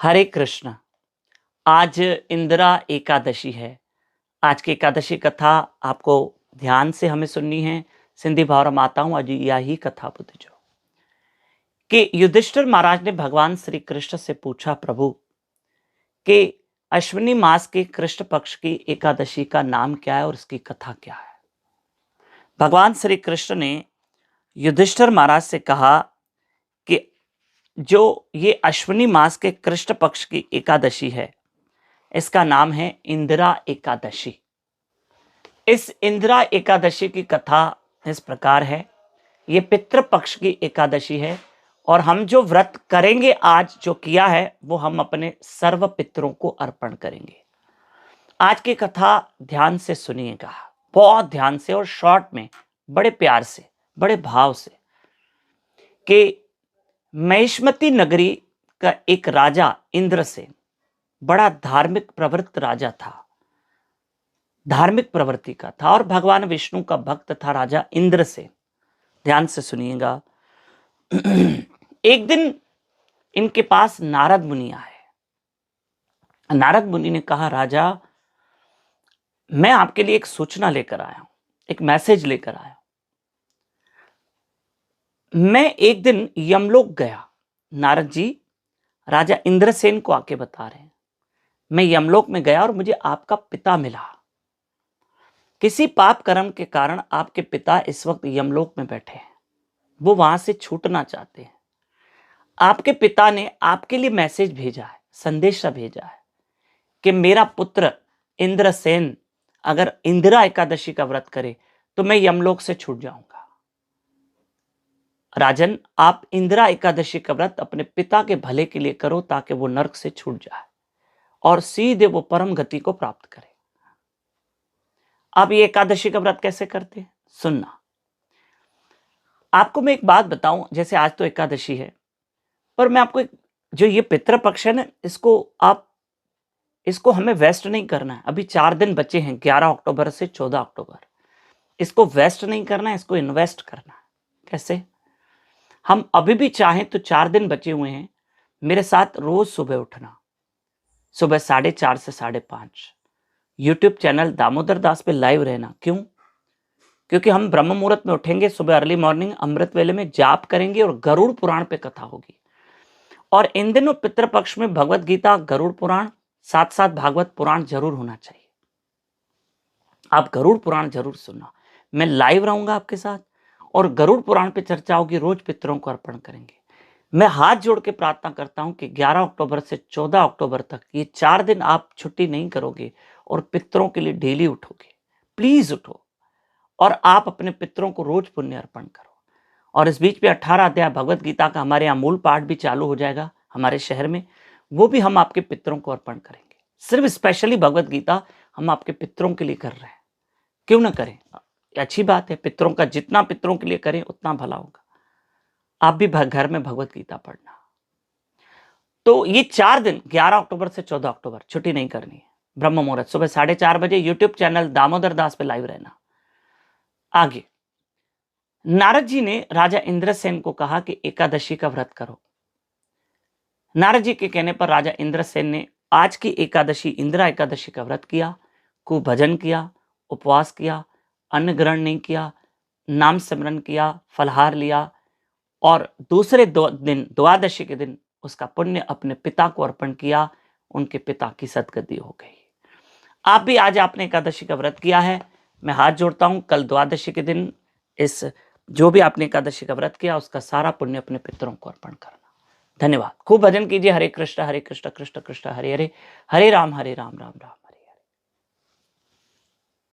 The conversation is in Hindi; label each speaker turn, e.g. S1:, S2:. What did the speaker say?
S1: हरे कृष्ण। आज इंदिरा एकादशी है। आज की एकादशी कथा आपको ध्यान से हमें सुननी है। सिंधी भावर माताओं आज यही कथा बुझो कि युधिष्ठिर महाराज ने भगवान श्री कृष्ण से पूछा, प्रभु कि अश्विनी मास के कृष्ण पक्ष की एकादशी का नाम क्या है और इसकी कथा क्या है। भगवान श्री कृष्ण ने युधिष्ठिर महाराज से कहा कि जो ये अश्विनी मास के कृष्ण पक्ष की एकादशी है, इसका नाम है इंदिरा एकादशी। इस इंदिरा एकादशी की कथा इस प्रकार है। ये पितृपक्ष की एकादशी है और हम जो व्रत करेंगे, आज जो किया है, वो हम अपने सर्व पितरों को अर्पण करेंगे। आज की कथा ध्यान से सुनिएगा, बहुत ध्यान से और शॉर्ट में, बड़े प्यार से, बड़े भाव से। कि महिष्मती नगरी का एक राजा इंद्रसेन बड़ा धार्मिक प्रवृत्त राजा था, धार्मिक प्रवृत्ति का था और भगवान विष्णु का भक्त था राजा इंद्रसेन। ध्यान से सुनिएगा। एक दिन इनके पास नारद मुनि आए। नारद मुनि ने कहा, राजा, मैं आपके लिए एक सूचना लेकर आया हूं, एक मैसेज लेकर आया हूं। मैं एक दिन यमलोक गया। नारद जी राजा इंद्रसेन को आके बता रहे हैं, मैं यमलोक में गया और मुझे आपका पिता मिला। किसी पाप कर्म के कारण आपके पिता इस वक्त यमलोक में बैठे हैं, वो वहां से छूटना चाहते हैं। आपके पिता ने आपके लिए मैसेज भेजा है, संदेशा भेजा है कि मेरा पुत्र इंद्रसेन अगर इंदिरा एकादशी का व्रत करे तो मैं यमलोक से छूट जाऊंगा। राजन, आप इंदिरा एकादशी का व्रत अपने पिता के भले के लिए करो ताकि वो नरक से छूट जाए और सीधे वो परम गति को प्राप्त करे। आप ये एकादशी का व्रत कैसे करते हैं, सुनना। आपको मैं एक बात बताऊं, जैसे आज तो एकादशी है, पर मैं आपको जो ये पितृपक्ष है ना, इसको हमें वेस्ट नहीं करना है। अभी 4 दिन बचे हैं, 11 अक्टूबर से 14 अक्टूबर। इसको वेस्ट नहीं करना है, इसको इन्वेस्ट करना है। कैसे? हम अभी भी चाहें तो 4 दिन बचे हुए हैं, मेरे साथ रोज सुबह उठना, सुबह 4:30 से 5:30 यूट्यूब चैनल दामोदर दास पे लाइव रहना। क्यों? क्योंकि हम ब्रह्म मुहूर्त में उठेंगे, सुबह अर्ली मॉर्निंग अमृत वेले में जाप करेंगे और गरुड़ पुराण पे कथा होगी। और इन दिनों पितृपक्ष में भगवत गीता, गरुड़ पुराण, साथ साथ भागवत पुराण जरूर होना चाहिए। आप गरुड़ पुराण जरूर सुनना। मैं लाइव रहूंगा आपके साथ और गरुड़ पुराण पे चर्चा होगी, रोज पितरों को अर्पण करेंगे। मैं हाथ जोड़ के प्रार्थना करता हूं कि 11 अक्टूबर से 14 अक्टूबर तक ये 4 दिन आप छुट्टी नहीं करोगे और पितरों के लिए डेली उठोगे। प्लीज उठो और आप अपने पितरों को रोज पुण्य अर्पण करो। और इस बीच में 18 अध्याय भगवत गीता का हमारे यहाँ मूल पाठ भी चालू हो जाएगा हमारे शहर में, वो भी हम आपके पितरों को अर्पण करेंगे। सिर्फ स्पेशली भगवत गीता हम आपके पितरों के लिए कर रहे हैं, क्यों ना करें? अच्छी बात है, पितरों का जितना पितरों के लिए करें उतना भला होगा। आप भी घर में भगवत गीता पढ़ना। तो ये 4 दिन 11 अक्टूबर से 14 अक्टूबर छुट्टी नहीं करनी है। ब्रह्म मुहूर्त सुबह 4:30 बजे यूट्यूब चैनल दामोदर दास पे लाइव रहना। आगे नारद जी ने राजा इंद्रसेन को कहा कि एकादशी का व्रत करो। नारद जी के कहने पर राजा इंद्रसेन ने आज की एकादशी, इंदिरा एकादशी का व्रत किया, खूब भजन किया, उपवास किया, अन्न ग्रहण नहीं किया, नाम स्मरण किया, फलहार लिया और दूसरे दिन द्वादशी के दिन उसका पुण्य अपने पिता को अर्पण किया। उनके पिता की सदगति हो गई। आप भी आज आपने एकादशी का व्रत किया है, मैं हाथ जोड़ता हूं, कल द्वादशी के दिन इस जो भी आपने एकादशी का व्रत किया उसका सारा पुण्य अपने पितरों को अर्पण करना। धन्यवाद। खूब भजन कीजिए। हरे कृष्ण कृष्ण कृष्ण हरे हरे, हरे राम राम राम।